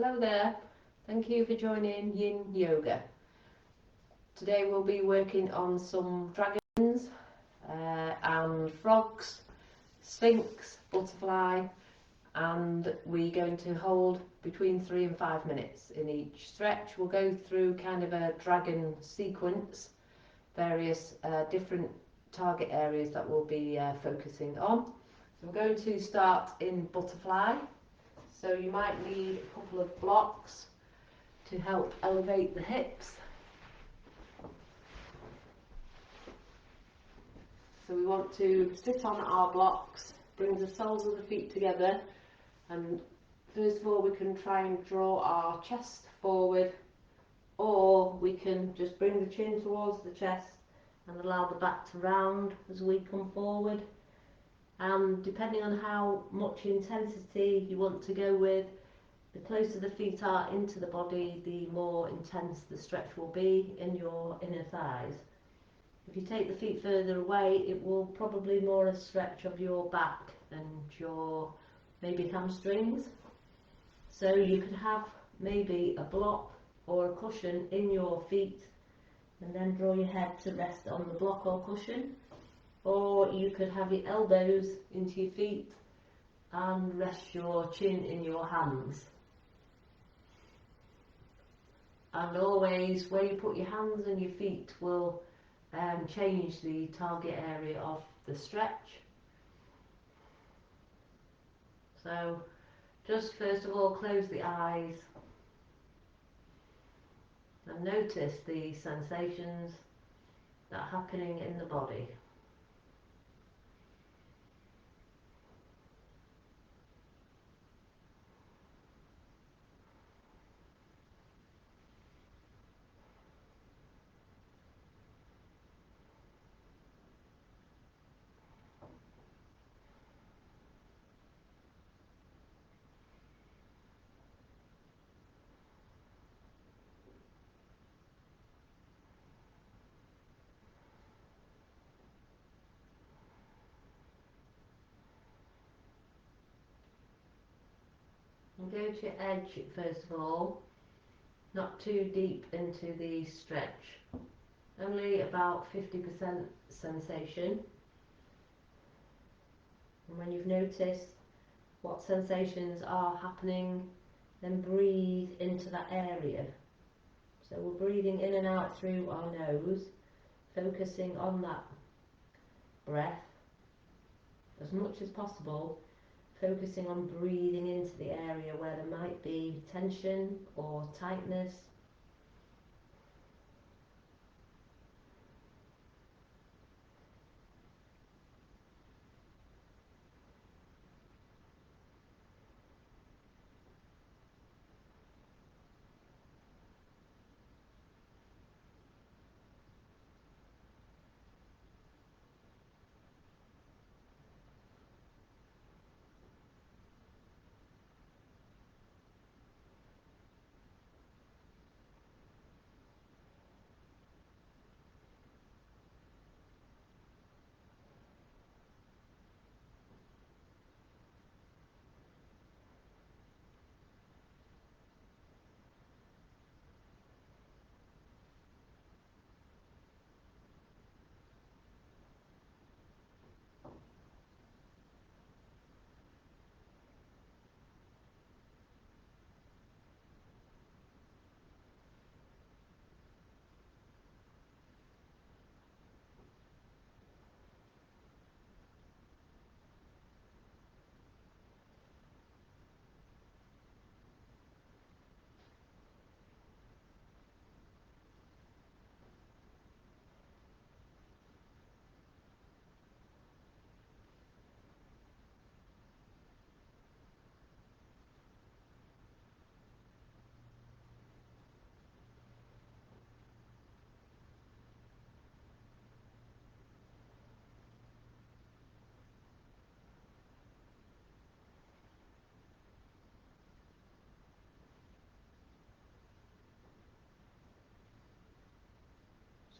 Hello there, thank you for joining Yin Yoga. Today we'll be working on some dragons and frogs, Sphinx, butterfly, and we're going to hold between 3 and 5 minutes in each stretch. We'll go through kind of a dragon sequence, various different target areas that we'll be focusing on. So we're going to start in butterfly. So you might need a couple of blocks to help elevate the hips. So we want to sit on our blocks, bring the soles of the feet together, and first of all we can try and draw our chest forward, or we can just bring the chin towards the chest and allow the back to round as we come forward. And depending on how much intensity you want to go with, the closer the feet are into the body, the more intense the stretch will be in your inner thighs. If you take the feet further away, it will probably more a stretch of your back and your maybe hamstrings. So you could have maybe a block or a cushion in your feet and then draw your head to rest on the block or cushion. Or you could have your elbows into your feet and rest your chin in your hands. And always where you put your hands and your feet will change the target area of the stretch. So just first of all close the eyes and notice the sensations that are happening in the body. And go to your edge first of all, not too deep into the stretch, only about 50% sensation. And when you've noticed what sensations are happening, then breathe into that area. So we're breathing in and out through our nose, focusing on that breath as much as possible, focusing on breathing into the area where there might be tension or tightness.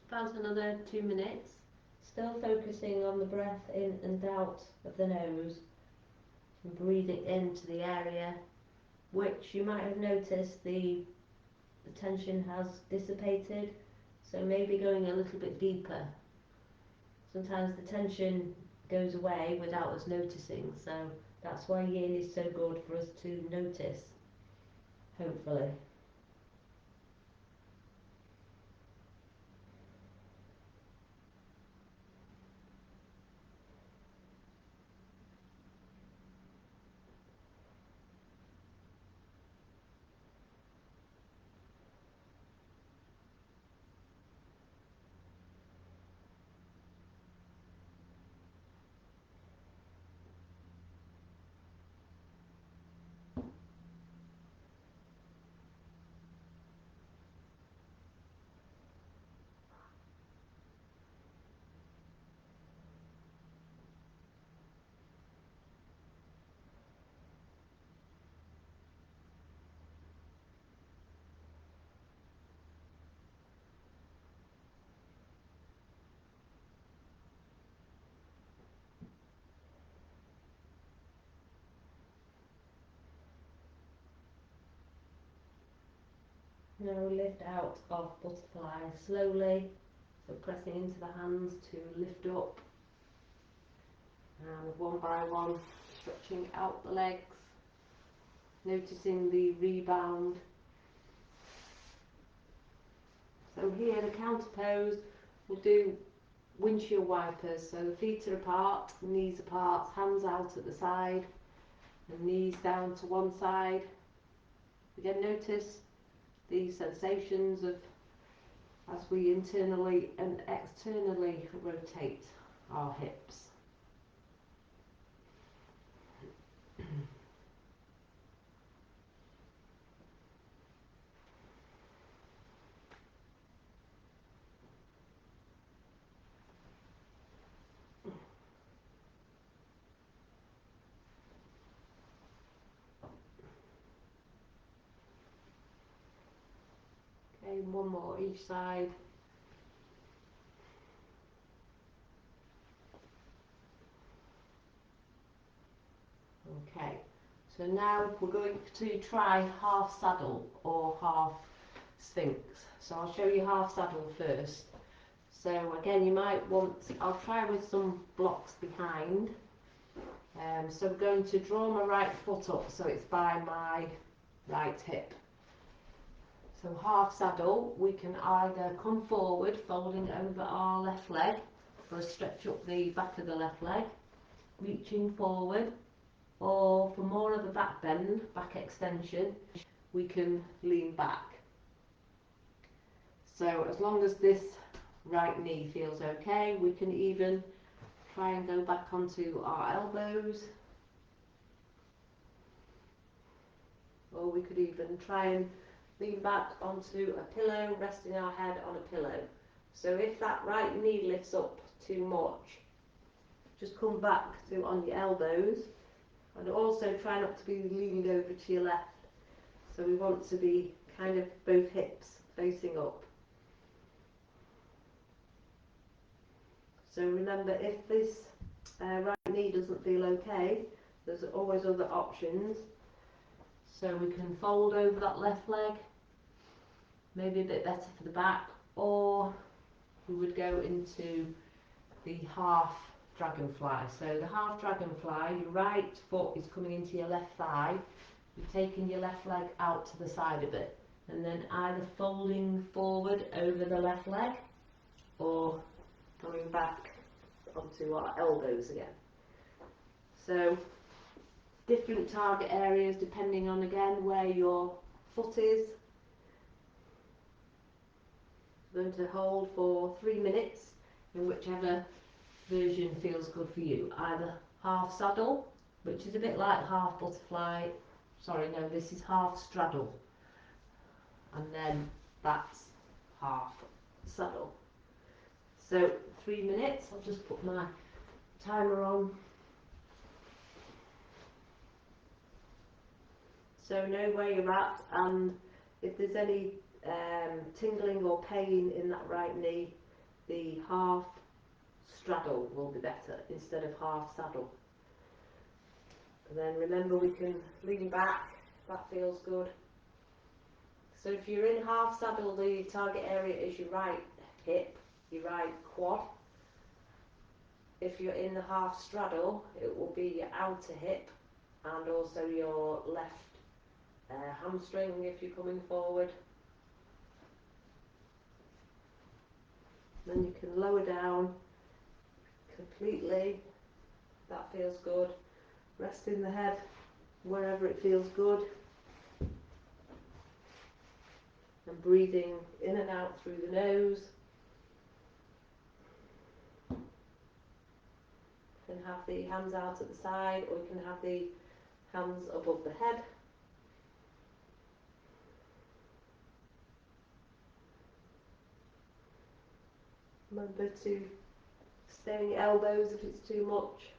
About another 2 minutes, still focusing on the breath in and out of the nose, and breathing into the area which you might have noticed the tension has dissipated, so maybe going a little bit deeper. Sometimes the tension goes away without us noticing, so that's why yin is so good for us to notice, hopefully. Now lift out of butterfly slowly, so pressing into the hands to lift up, and one by one stretching out the legs, noticing the rebound. So here the counter pose, we'll do windshield wipers, so the feet are apart, knees apart, hands out at the side, and knees down to one side. Again, notice the sensations of as we internally and externally rotate our hips. Okay, one more each side. Okay, so now we're going to try half saddle or half Sphinx. So I'll show you half saddle first. So again, you might want, I'll try with some blocks behind. So I'm going to draw my right foot up so it's by my right hip. So half saddle, we can either come forward, folding over our left leg, for a stretch up the back of the left leg, reaching forward, or for more of a back bend, back extension, we can lean back. So as long as this right knee feels okay, we can even try and go back onto our elbows, or we could even try and lean back onto a pillow, resting our head on a pillow. So if that right knee lifts up too much, just come back to on your elbows, and also try not to be leaning over to your left. So we want to be kind of both hips facing up. So remember, if this right knee doesn't feel okay, there's always other options. So we can fold over that left leg, maybe a bit better for the back, or we would go into the half dragonfly. So the half dragonfly, your right foot is coming into your left thigh, you're taking your left leg out to the side of it, and then either folding forward over the left leg, or coming back onto our elbows again. So different target areas depending on again where your foot is. I'm going to hold for 3 minutes in whichever version feels good for you. Either half saddle, which is a bit like half butterfly, sorry no, this is half straddle, and then that's half saddle. So 3 minutes, I'll just put my timer on. So know where you're at, and if there's any tingling or pain in that right knee, the half straddle will be better instead of half saddle. And then remember, we can lean back That feels good. So if you're in half saddle, the target area is your right hip, your right quad. If you're in the half straddle, it will be your outer hip and also your left hamstring if you're coming forward. Then you can lower down completely. That feels good. Resting the head wherever it feels good. And breathing in and out through the nose. You can have the hands out at the side, or you can have the hands above the head. Remember to stay on your elbows if it's too much.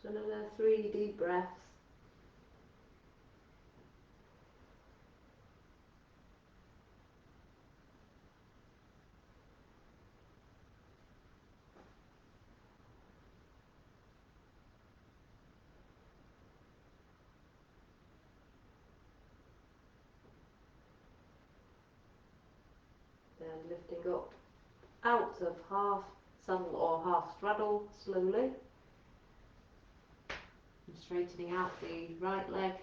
So another 3 deep breaths. Then lifting up out of half saddle or half straddle slowly. And straightening out the right leg,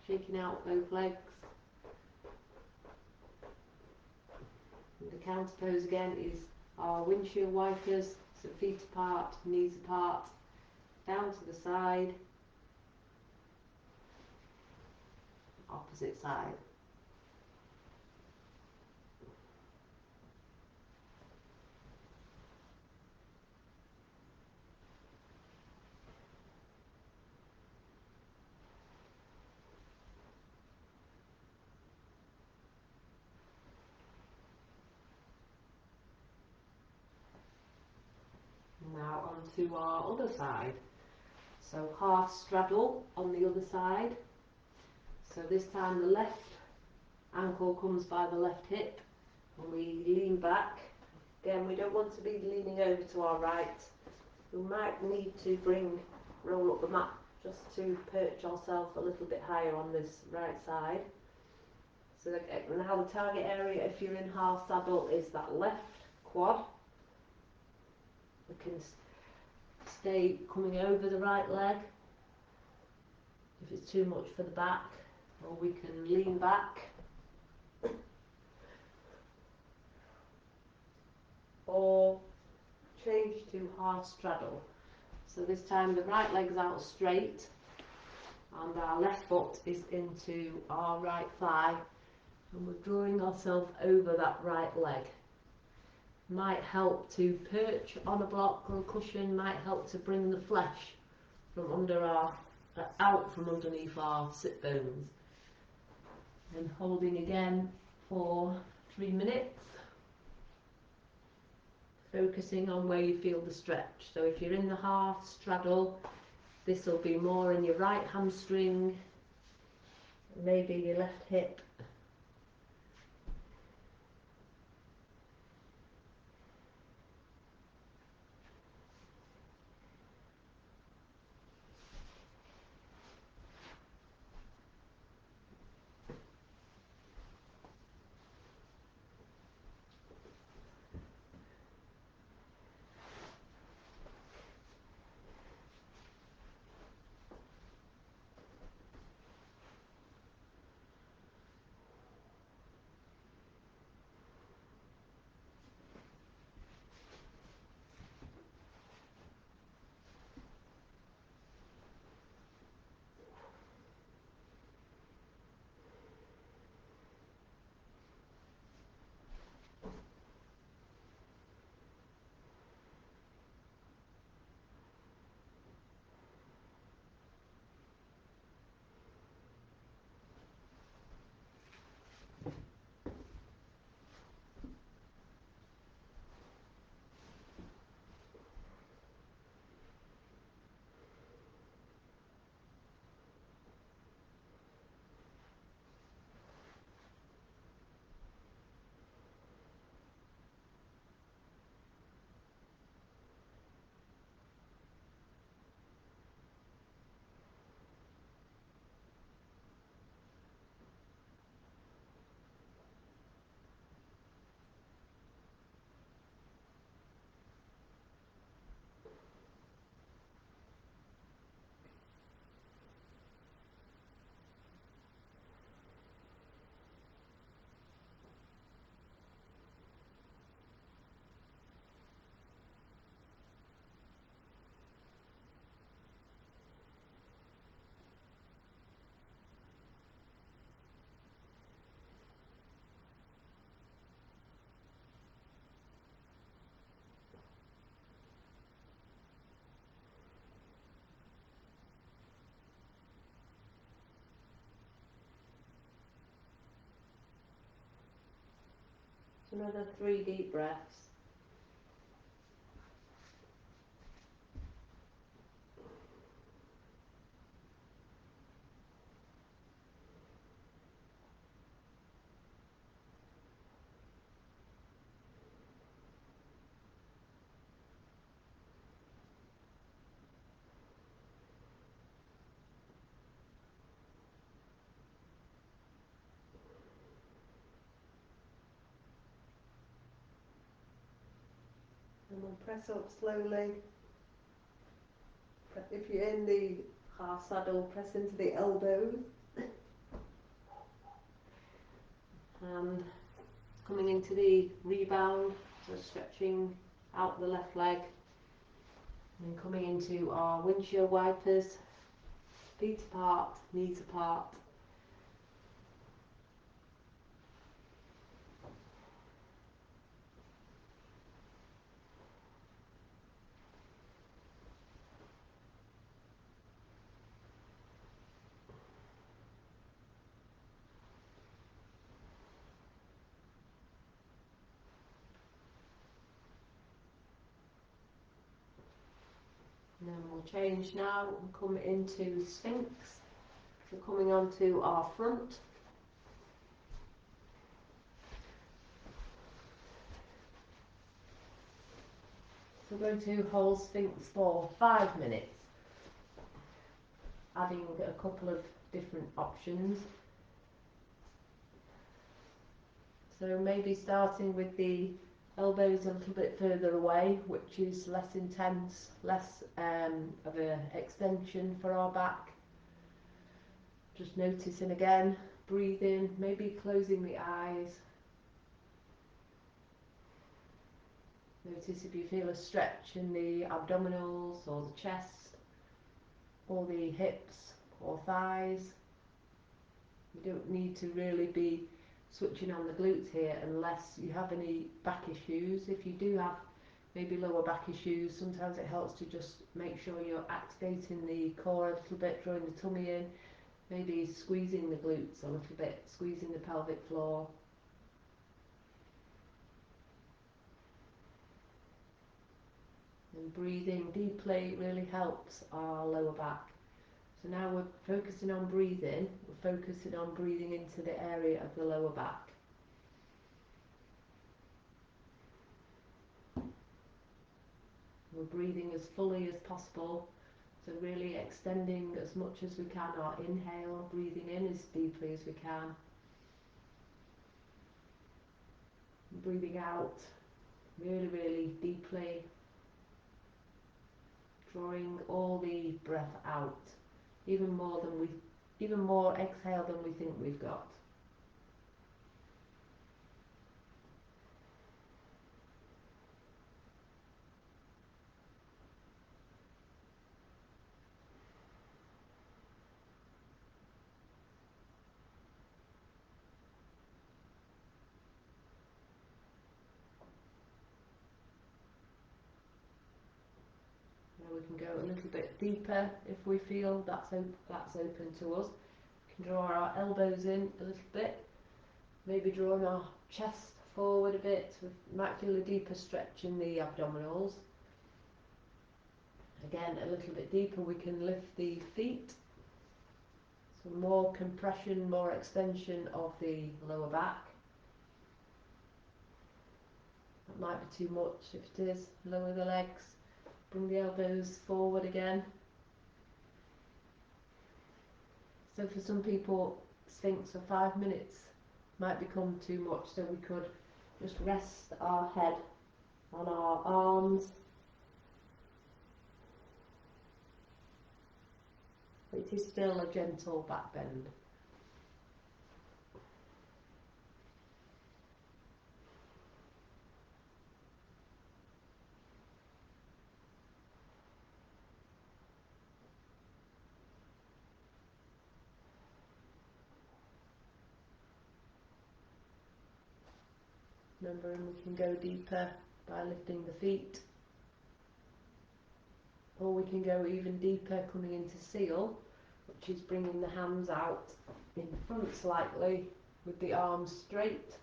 shaking out both legs. And the counter pose again is our windshield wipers, so feet apart, knees apart, down to the side, opposite side. Now on to our other side. So half straddle on the other side. So this time the left ankle comes by the left hip and we lean back. Again, we don't want to be leaning over to our right. We might need to roll up the mat just to perch ourselves a little bit higher on this right side. So now the target area, if you're in half saddle, is that left quad. We can stay coming over the right leg if it's too much for the back, or we can lean back, or change to half straddle. So this time the right leg's out straight and our left foot is into our right thigh, and we're drawing ourselves over that right leg. Might help to perch on a block or a cushion, might help to bring the flesh from under out from underneath our sit bones. And holding again for 3 minutes, focusing on where you feel the stretch. So if you're in the half straddle, this will be more in your right hamstring, maybe your left hip. Another 3 deep breaths. And we'll press up slowly. If you're in the half saddle, press into the elbows. And coming into the rebound, so stretching out the left leg. And coming into our windshield wipers, feet apart, knees apart. And then we'll change now and come into Sphinx. So coming onto our front. So we're going to hold Sphinx for 5 minutes, adding a couple of different options. So maybe starting with the elbows a little bit further away, which is less intense, less of an extension for our back. Just noticing again, breathing, maybe closing the eyes. Notice if you feel a stretch in the abdominals or the chest or the hips or thighs. You don't need to really be switching on the glutes here unless you have any back issues. If you do have maybe lower back issues, sometimes it helps to just make sure you're activating the core a little bit, drawing the tummy in, maybe squeezing the glutes a little bit, squeezing the pelvic floor. And breathing deeply really helps our lower back. So now we're focusing on breathing, we're focusing on breathing into the area of the lower back. We're breathing as fully as possible, so really extending as much as we can our inhale, breathing in as deeply as we can. Breathing out really, really deeply, drawing all the breath out, even more exhale than we think we've got. Now we can go a little bit deeper if we feel that's open to us. We can draw our elbows in a little bit, maybe drawing our chest forward a bit. We might feel a deeper stretch in the abdominals. Again, a little bit deeper, we can lift the feet. So more compression, more extension of the lower back. That might be too much. If it is, lower the legs, bring the elbows forward again. So for some people, Sphinx for 5 minutes might become too much, so we could just rest our head on our arms. It is still a gentle back bend. Remembering we can go deeper by lifting the feet, or we can go even deeper coming into seal, which is bringing the hands out in front slightly with the arms straight.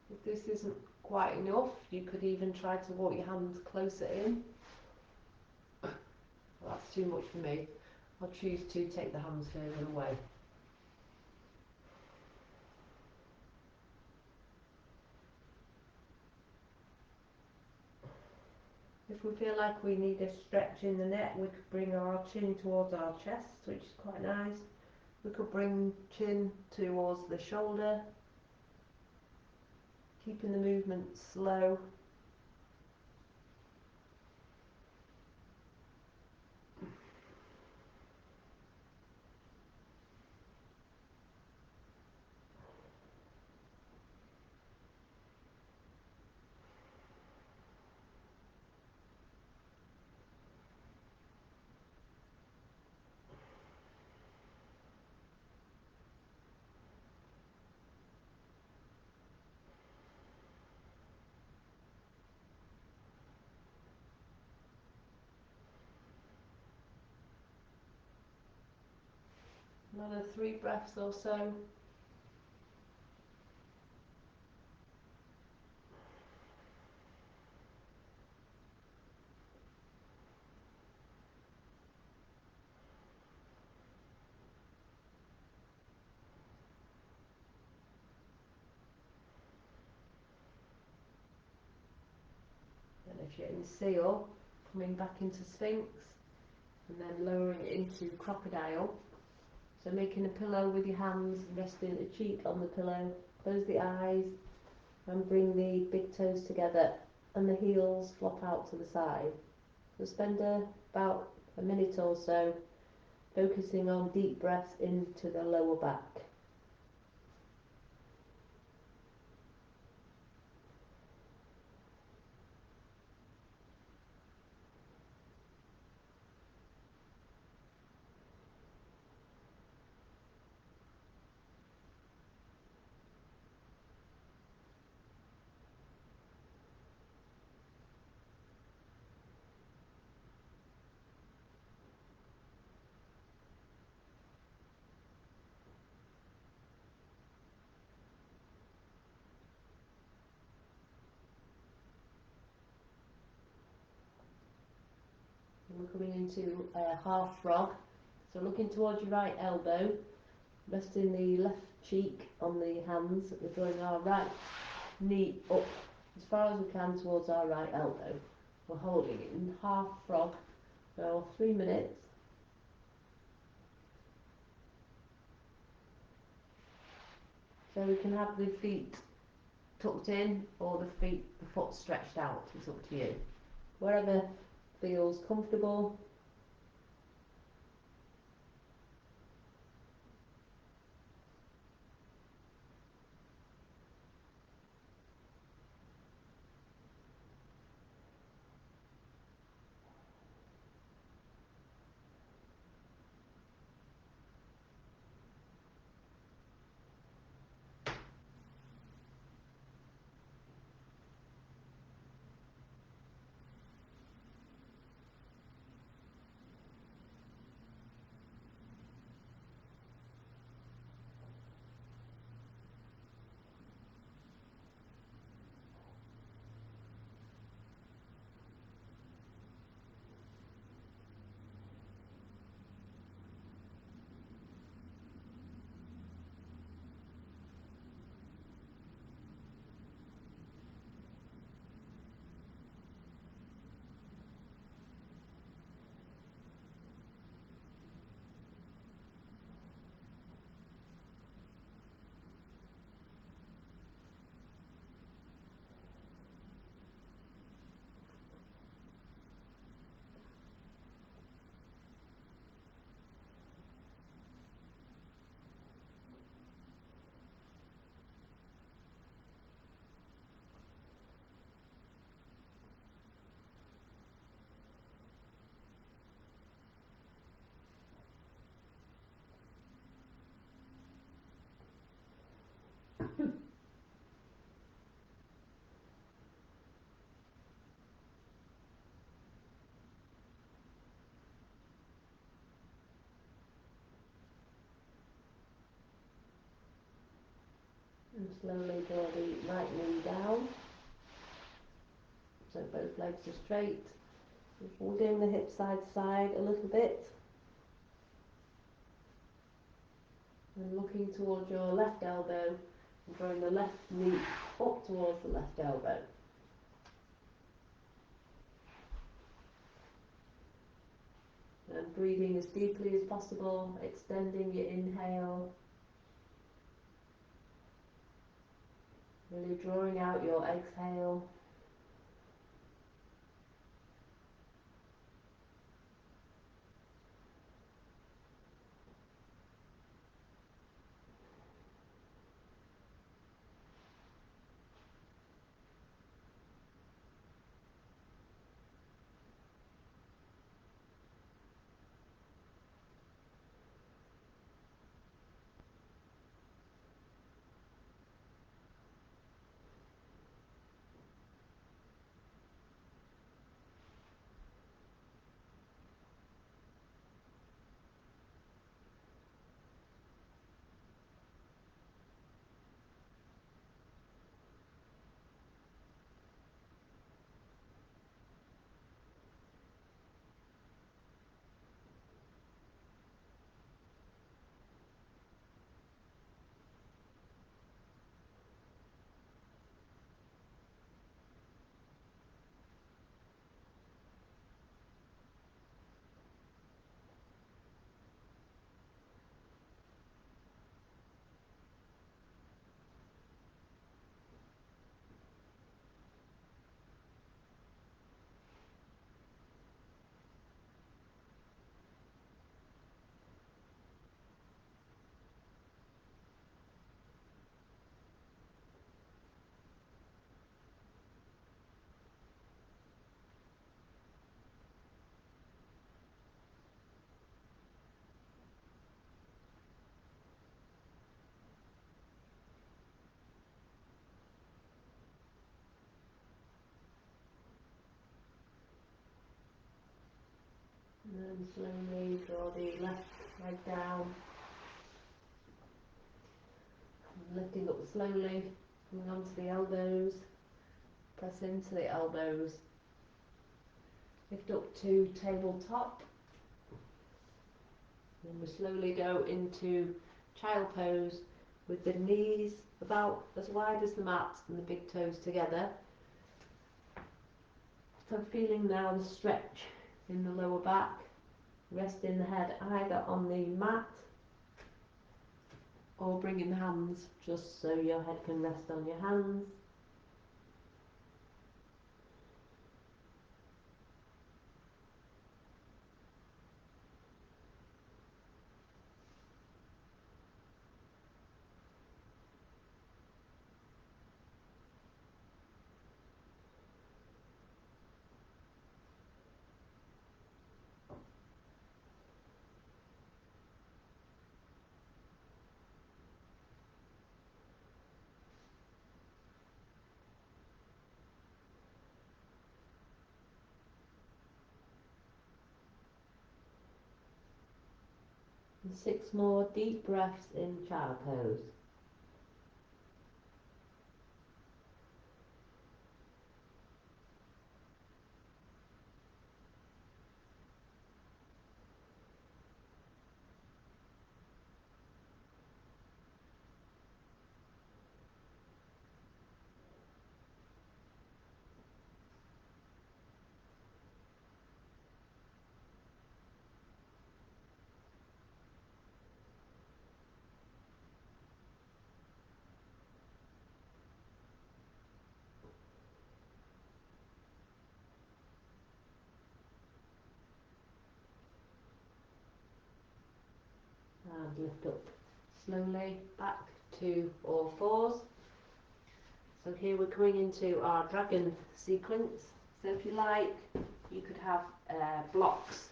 If this isn't quite enough, you could even try to walk your hands closer in. Well, that's too much for me. I'll choose to take the hands further away. If we feel like we need a stretch in the neck, we could bring our chin towards our chest, which is quite nice. We could bring chin towards the shoulder, keeping the movement slow. Another 3 breaths or so. And if you're in seal, coming back into Sphinx and then lowering it into crocodile. So making a pillow with your hands, resting a cheek on the pillow, close the eyes and bring the big toes together and the heels flop out to the side. So spend about a minute or so focusing on deep breaths into the lower back. And we're coming into a half frog. So looking towards your right elbow, resting the left cheek on the hands. We're drawing our right knee up as far as we can towards our right elbow. We're holding it in half frog for 3 minutes. So we can have the feet tucked in or the foot stretched out. It's up to you. Wherever feels comfortable. And slowly draw the right knee down, so both legs are straight. Just wiggling the hips side to side a little bit. And looking towards your left elbow and drawing the left knee up towards the left elbow. And breathing as deeply as possible, extending your inhale. Really drawing out your exhale. And then slowly draw the left leg down. Lifting up slowly, coming onto the elbows, press into the elbows. Lift up to tabletop. And we slowly go into child pose with the knees about as wide as the mat and the big toes together. So feeling now the stretch in the lower back, resting the head either on the mat or bringing the hands just so your head can rest on your hands. And 6 more deep breaths in child pose. And lift up slowly back to all fours. So here we're coming into our dragon sequence. So if you like, you could have blocks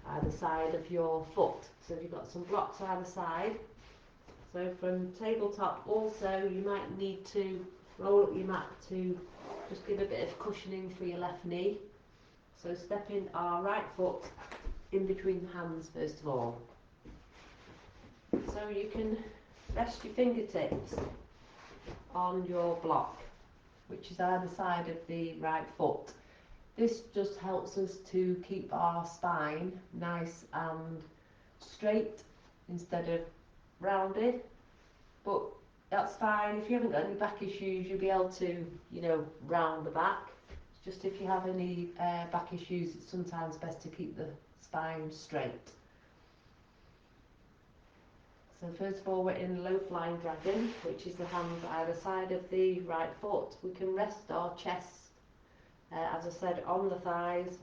either side of your foot. So if you've got some blocks either side. So from tabletop also you might need to roll up your mat to just give a bit of cushioning for your left knee. So stepping our right foot in between the hands first of all. So you can rest your fingertips on your block, which is either side of the right foot. This just helps us to keep our spine nice and straight instead of rounded, but that's fine. If you haven't got any back issues, you'll be able to, you know, round the back. It's just if you have any back issues, it's sometimes best to keep the spine straight. So first of all, we're in low flying dragon, which is the hands either side of the right foot. We can rest our chest, as I said, on the thighs,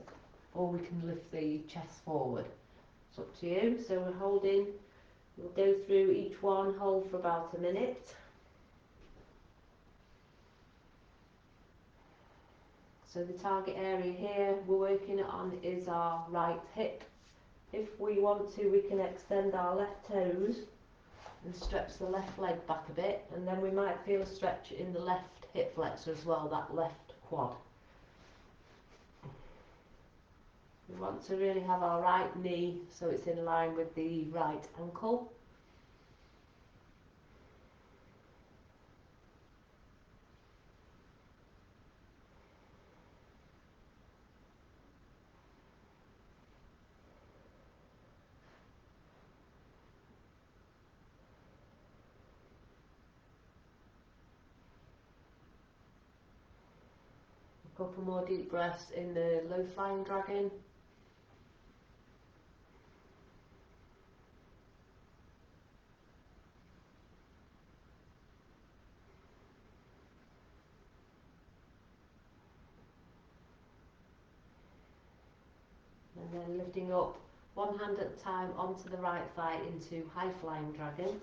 or we can lift the chest forward. It's up to you. So we're holding, we'll go through each one, hold for about a minute. So the target area here we're working on is our right hip. If we want to, we can extend our left toes and stretch the left leg back a bit, and then we might feel a stretch in the left hip flexor as well, that left quad. We want to really have our right knee so it's in line with the right ankle. A couple more deep breaths in the low flying dragon. And then lifting up one hand at a time onto the right thigh into high flying dragon,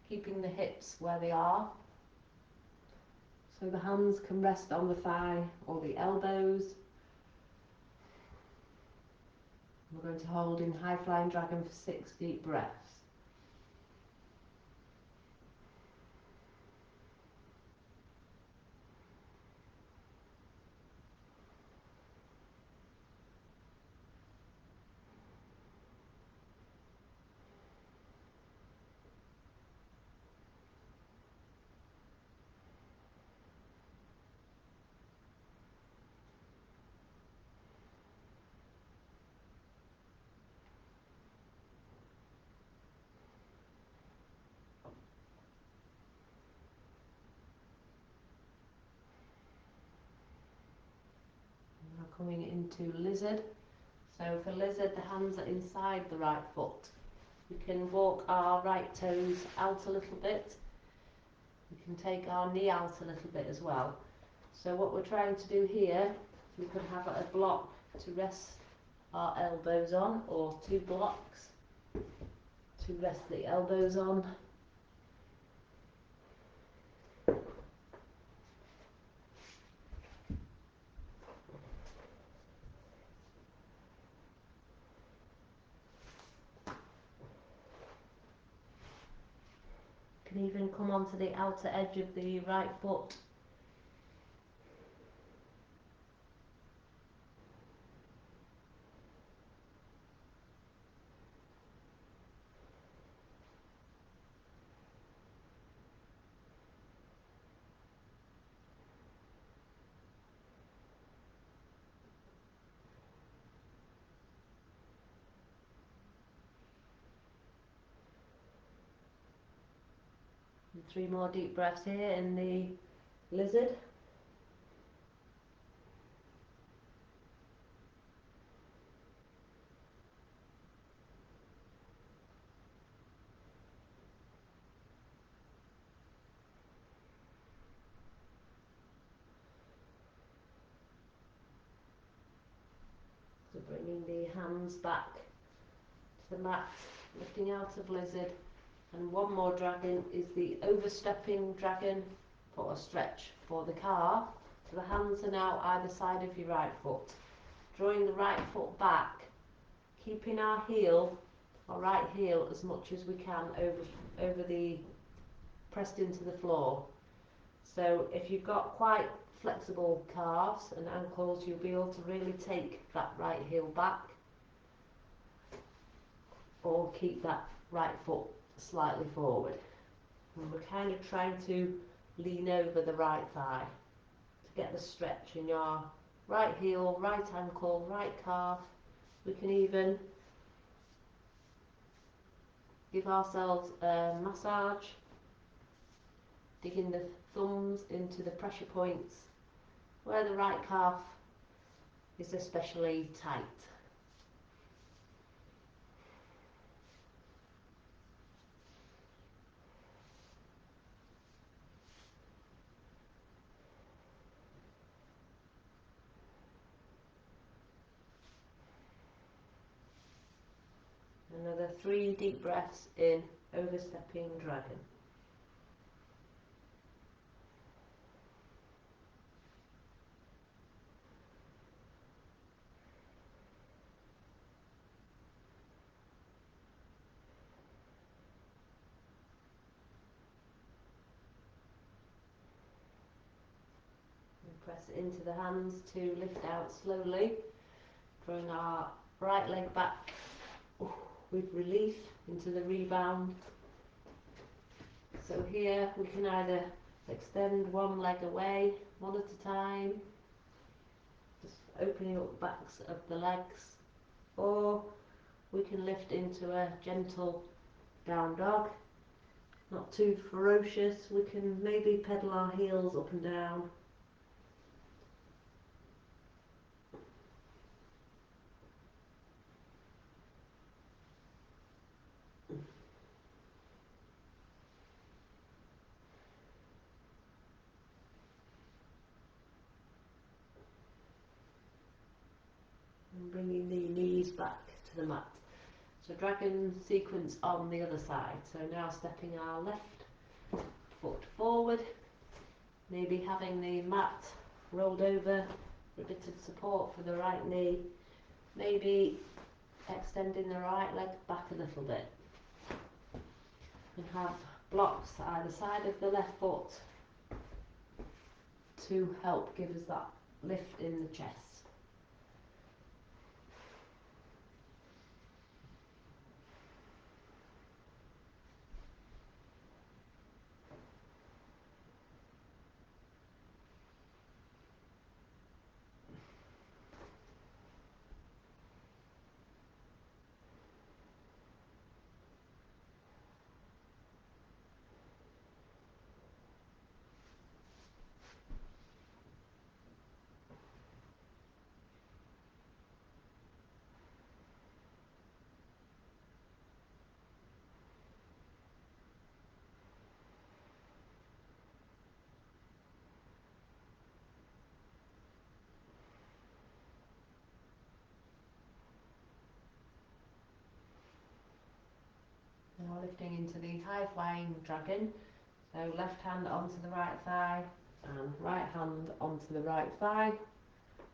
keeping the hips where they are. So the hands can rest on the thigh or the elbows. We're going to hold in high flying dragon for 6 deep breaths. Now coming into lizard. So for lizard, the hands are inside the right foot. We can walk our right toes out a little bit. We can take our knee out a little bit as well. So what we're trying to do here, we could have a block to rest our elbows on, or 2 blocks to rest the elbows on. Can even come onto the outer edge of the right foot. And 3 more deep breaths here in the lizard. So bringing the hands back to the mat, lifting out of lizard. And one more dragon is the overstepping dragon, for a stretch for the calf. So the hands are now either side of your right foot. Drawing the right foot back, keeping our heel, our right heel, as much as we can over the, pressed into the floor. So if you've got quite flexible calves and ankles, you'll be able to really take that right heel back, or keep that right foot slightly forward. And we're kind of trying to lean over the right thigh to get the stretch in your right heel, right ankle, right calf. We can even give ourselves a massage, digging the thumbs into the pressure points where the right calf is especially tight. Another 3 deep breaths in Overstepping Dragon. And press into the hands to lift out slowly, drawing our right leg back with relief into the rebound. So here we can either extend one leg away, one at a time, just opening up the backs of the legs, or we can lift into a gentle down dog, not too ferocious. We can maybe pedal our heels up and down. And bringing the knees back to the mat. So dragon sequence on the other side. So now stepping our left foot forward, maybe having the mat rolled over for a bit of support for the right knee, maybe extending the right leg back a little bit, and have blocks either side of the left foot to help give us that lift in the chest. Now lifting into the high flying dragon. So left hand onto the right thigh and right hand onto the right thigh.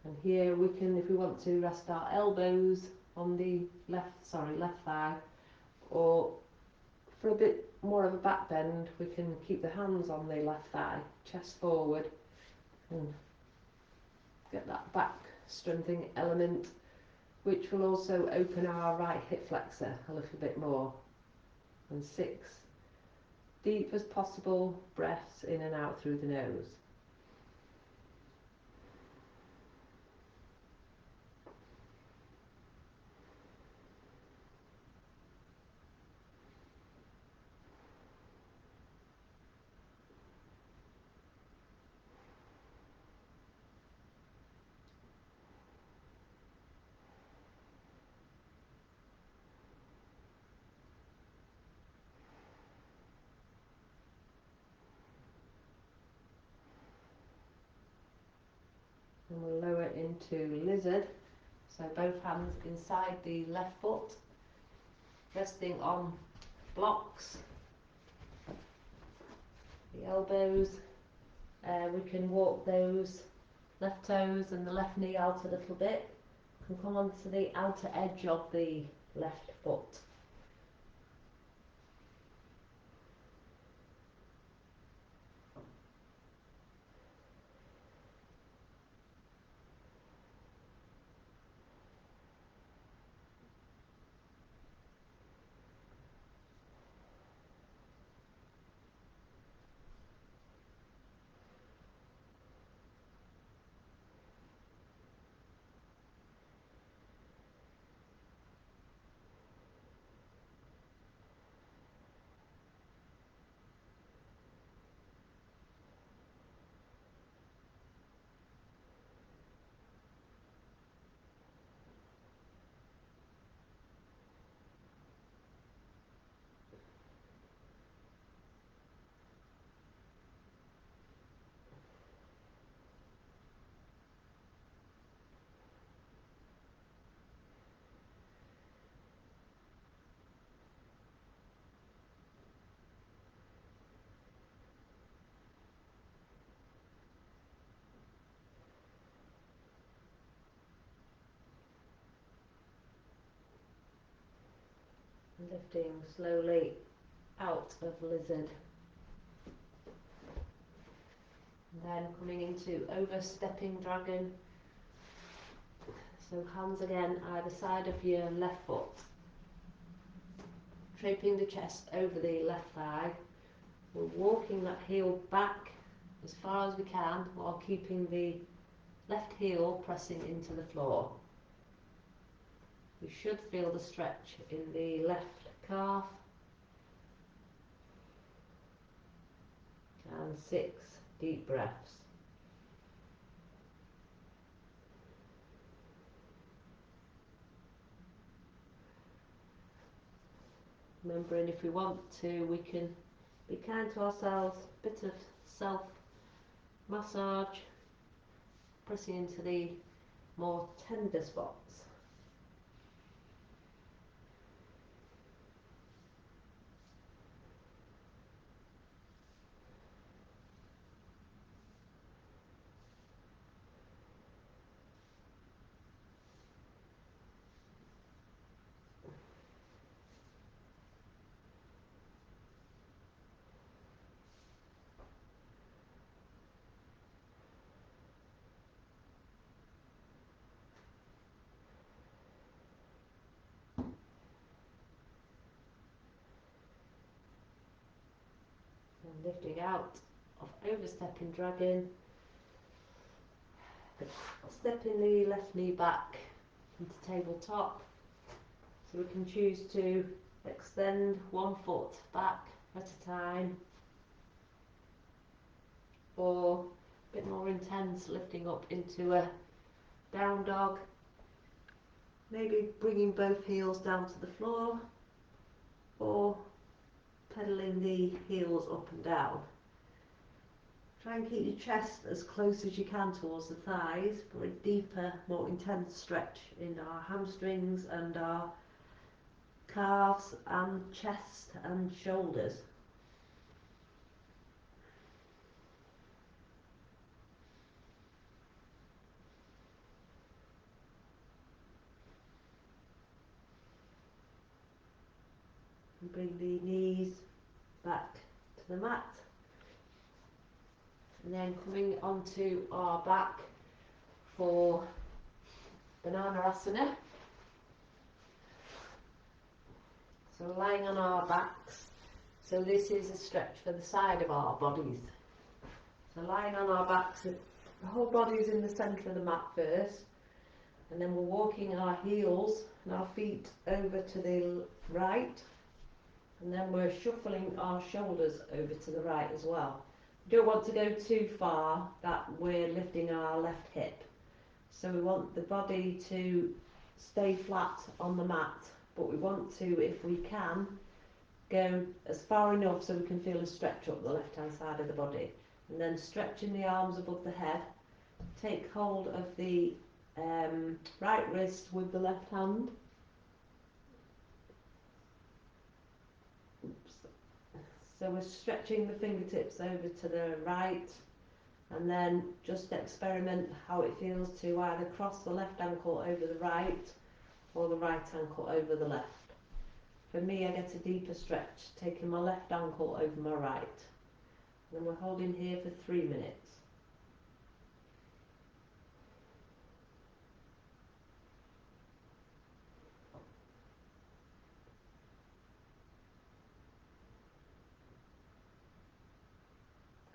And here we can, if we want to, rest our elbows on the left thigh, or for a bit more of a back bend, we can keep the hands on the left thigh, chest forward, and get that back strengthening element, which will also open our right hip flexor a little bit more. And 6 deep as possible breaths in and out through the nose. And we'll lower into lizard. So both hands inside the left foot, resting on blocks, the elbows. We can walk those left toes and the left knee out a little bit. Can come onto the outer edge of the left foot. Lifting slowly out of lizard. And then coming into overstepping dragon. So hands again either side of your left foot. Draping the chest over the left thigh. We're walking that heel back as far as we can while keeping the left heel pressing into the floor. We should feel the stretch in the left calf. And 6 deep breaths. Remembering if we want to, we can be kind to ourselves, a bit of self massage, pressing into the more tender spots. And lifting out of overstepping dragon, stepping the left knee back into tabletop, so we can choose to extend one foot back at a time, or a bit more intense, lifting up into a down dog, maybe bringing both heels down to the floor, or pedaling the heels up and down. Try and keep your chest as close as you can towards the thighs for a deeper, more intense stretch in our hamstrings and our calves and chest and shoulders. And bring the knees back to the mat. And then coming onto our back for Bananarasana. So lying on our backs. So this is a stretch for the side of our bodies. So lying on our backs, the whole body is in the centre of the mat first. And then we're walking our heels and our feet over to the right. And then we're shuffling our shoulders over to the right as well. We don't want to go too far that we're lifting our left hip. So we want the body to stay flat on the mat, but we want to, if we can, go as far enough so we can feel a stretch up the left hand side of the body. And then stretching the arms above the head, take hold of the right wrist with the left hand. So we're stretching the fingertips over to the right, and then just experiment how it feels to either cross the left ankle over the right or the right ankle over the left. For me, I get a deeper stretch, taking my left ankle over my right. And then we're holding here for 3 minutes.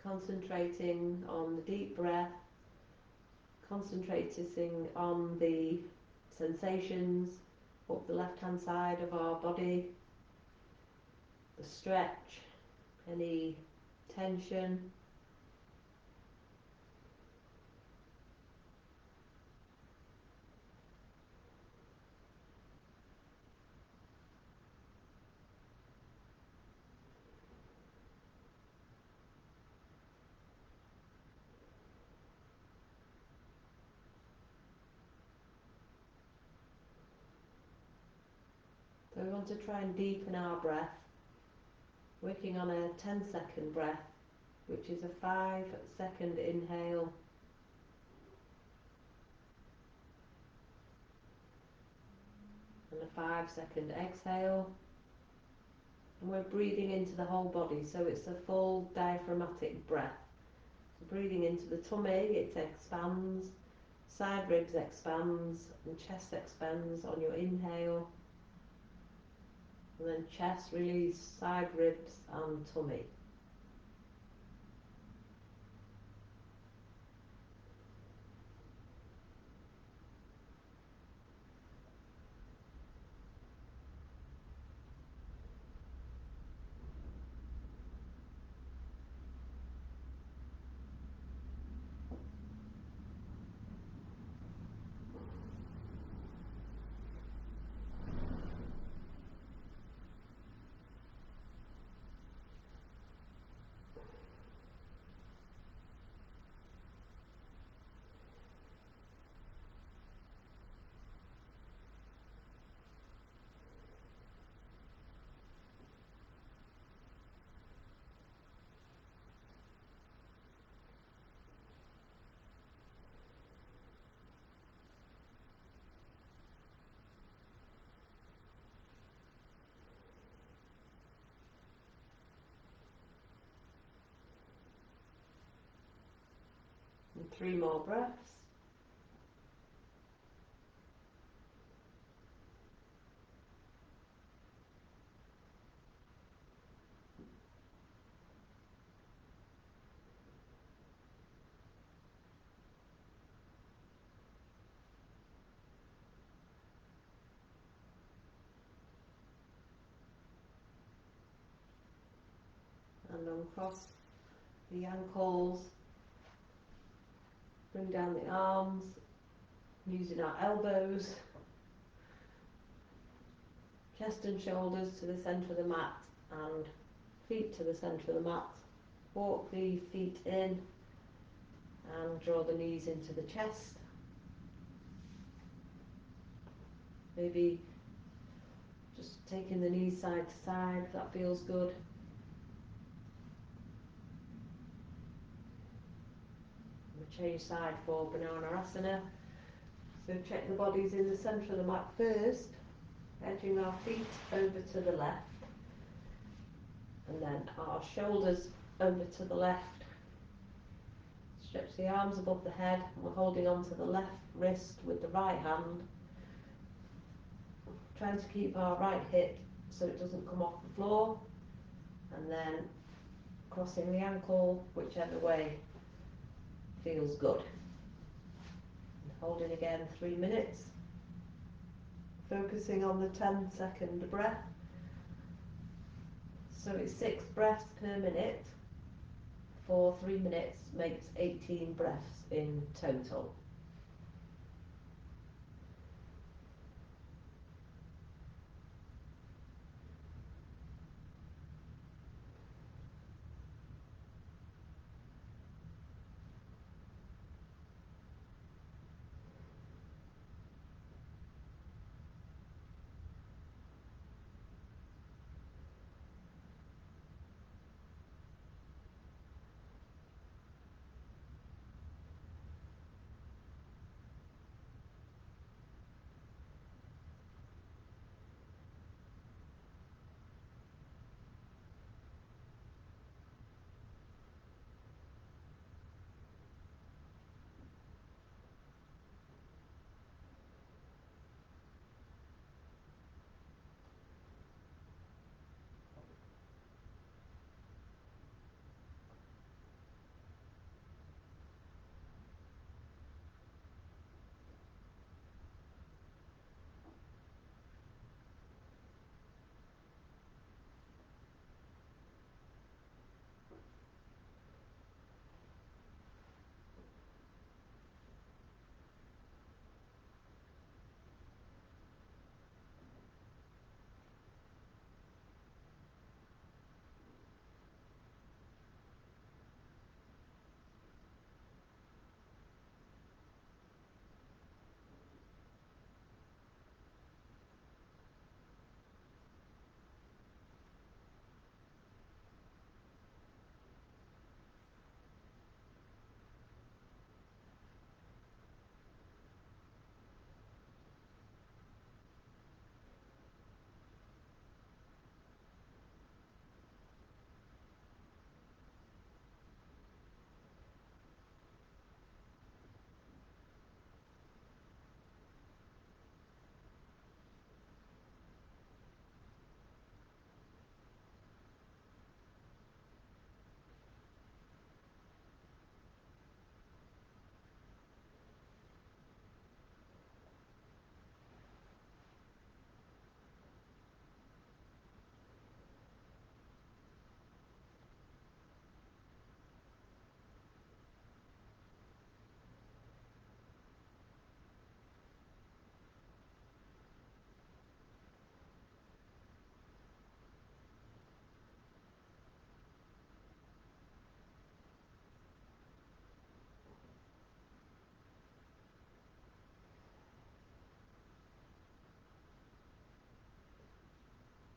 Concentrating on the deep breath, concentrating on the sensations up the left hand side of our body, the stretch, any tension. So we want to try and deepen our breath, working on a 10-second breath, which is a 5-second inhale and a 5-second exhale. And we're breathing into the whole body, so it's a full diaphragmatic breath. So breathing into the tummy, it expands, side ribs expands, and chest expands on your inhale. And then chest, release, side ribs and tummy. And 3 more breaths. And uncross the ankles, bring down the arms, using our elbows, chest and shoulders to the centre of the mat and feet to the centre of the mat. Walk the feet in and draw the knees into the chest. Maybe just taking the knees side to side, that feels good. We'll change side for Bananarasana. So check the bodies in the centre of the mat first, edging our feet over to the left, and then our shoulders over to the left. Stretch the arms above the head, and we're holding on to the left wrist with the right hand, trying to keep our right hip so it doesn't come off the floor, and then crossing the ankle whichever way feels good. And holding again 3 minutes, focusing on the 10-second breath. So it's 6 breaths per minute for 3 minutes, makes 18 breaths in total.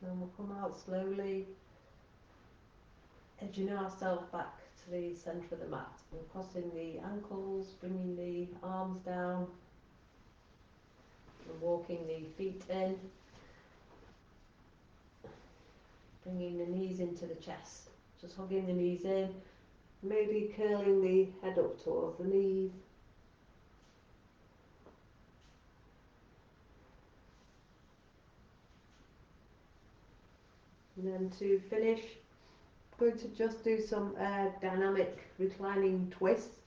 Then we'll come out slowly, edging ourselves back to the centre of the mat and crossing the ankles, bringing the arms down and walking the feet in, bringing the knees into the chest, just hugging the knees in, maybe curling the head up towards the knees. And then to finish, I'm going to just do some dynamic reclining twists.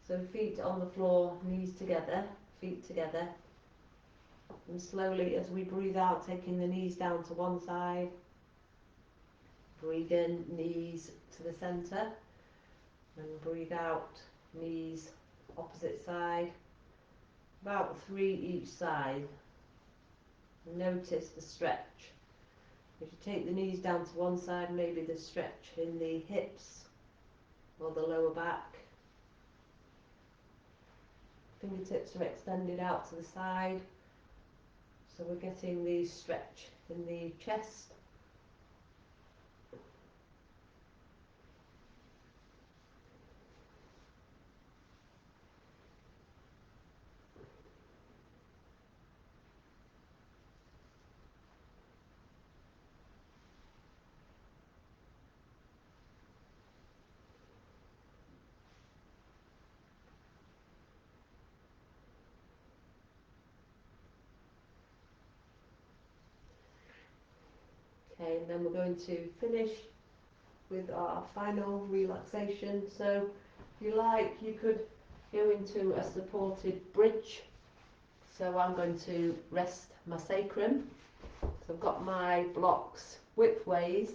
So feet on the floor, knees together, feet together. And slowly as we breathe out, taking the knees down to one side. Breathe in, knees to the centre. And breathe out, knees opposite side. About 3 each side. Notice the stretch. If you take the knees down to one side, maybe the stretch in the hips or the lower back. Fingertips are extended out to the side, so we're getting the stretch in the chest. Okay, and then we're going to finish with our final relaxation. So if you like, you could go into a supported bridge. So I'm going to rest my sacrum. So I've got my blocks widthways.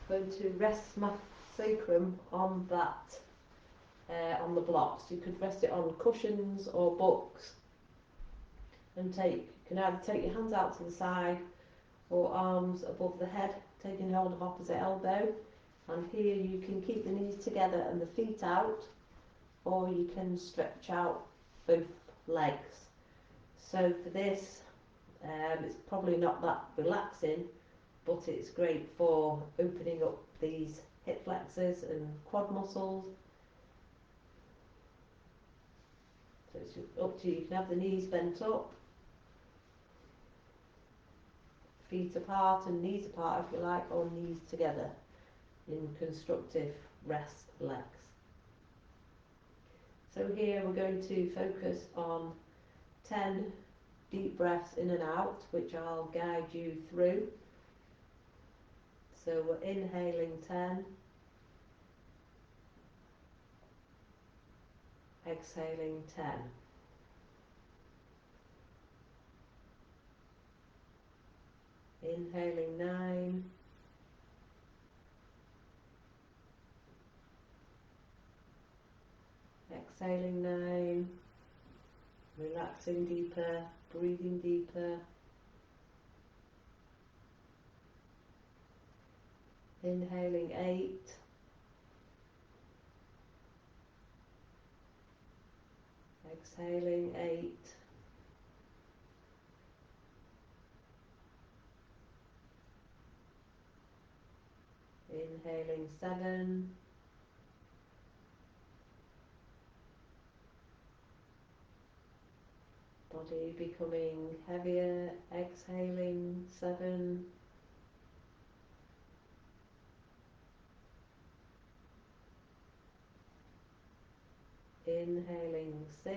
I'm going to rest my sacrum on that, on the blocks. You could rest it on cushions or books, and you can either take your hands out to the side or arms above the head, taking hold of opposite elbow. And here you can keep the knees together and the feet out, or you can stretch out both legs. So for this, it's probably not that relaxing, but it's great for opening up these hip flexors and quad muscles. So it's up to you. You can have the knees bent up, feet apart and knees apart if you like, or knees together in constructive rest legs. So here we're going to focus on 10 deep breaths in and out, which I'll guide you through. So we're inhaling 10, exhaling 10. Inhaling 9, exhaling 9, relaxing deeper, breathing deeper. Inhaling 8, exhaling 8, inhaling 7, body becoming heavier, exhaling 7, inhaling 6,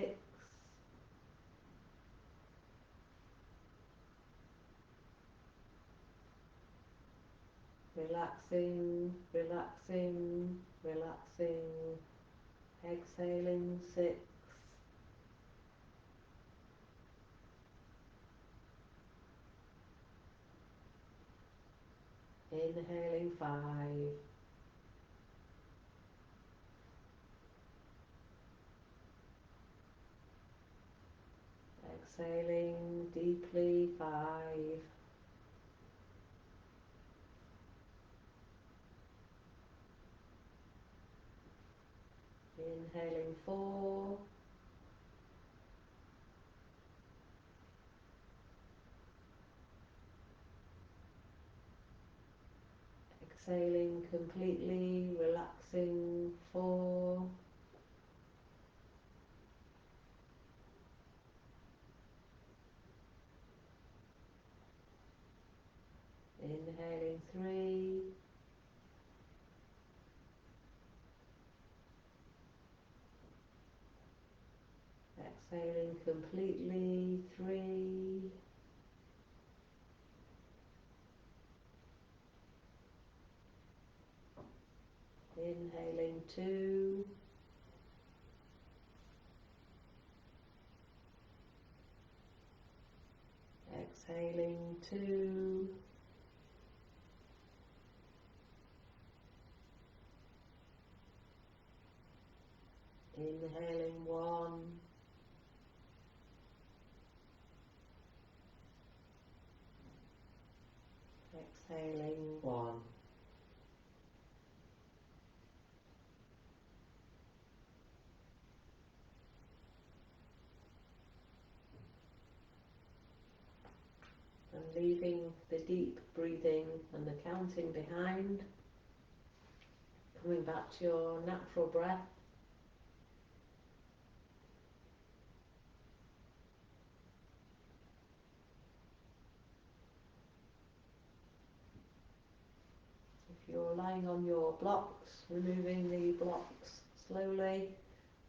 relaxing, relaxing, relaxing, exhaling 6, inhaling 5, exhaling deeply 5, inhaling 4, Exhaling completely, relaxing 4. Inhaling 3. Exhaling completely 3. Inhaling 2. Exhaling 2. Inhaling 1. Exhaling 1. And leaving the deep breathing and the counting behind, coming back to your natural breath. If you're lying on your blocks, removing the blocks slowly,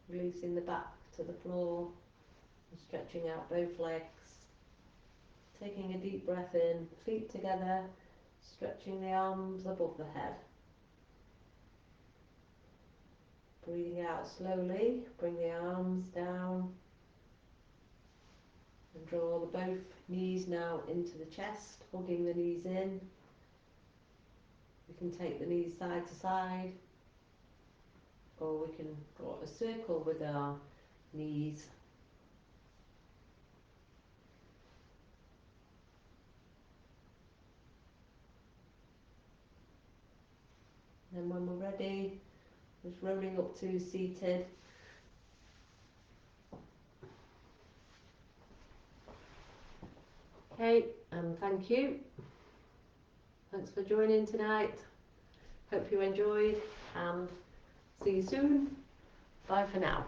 releasing the back to the floor, and stretching out both legs. Taking a deep breath in, feet together, stretching the arms above the head. Breathing out slowly, bring the arms down and draw the both knees now into the chest, hugging the knees in. We can take the knees side to side, or we can draw a circle with our knees. Then when we're ready, just rolling up to seated. Okay, and thank you. Thanks for joining tonight. Hope you enjoyed, and see you soon. Bye for now.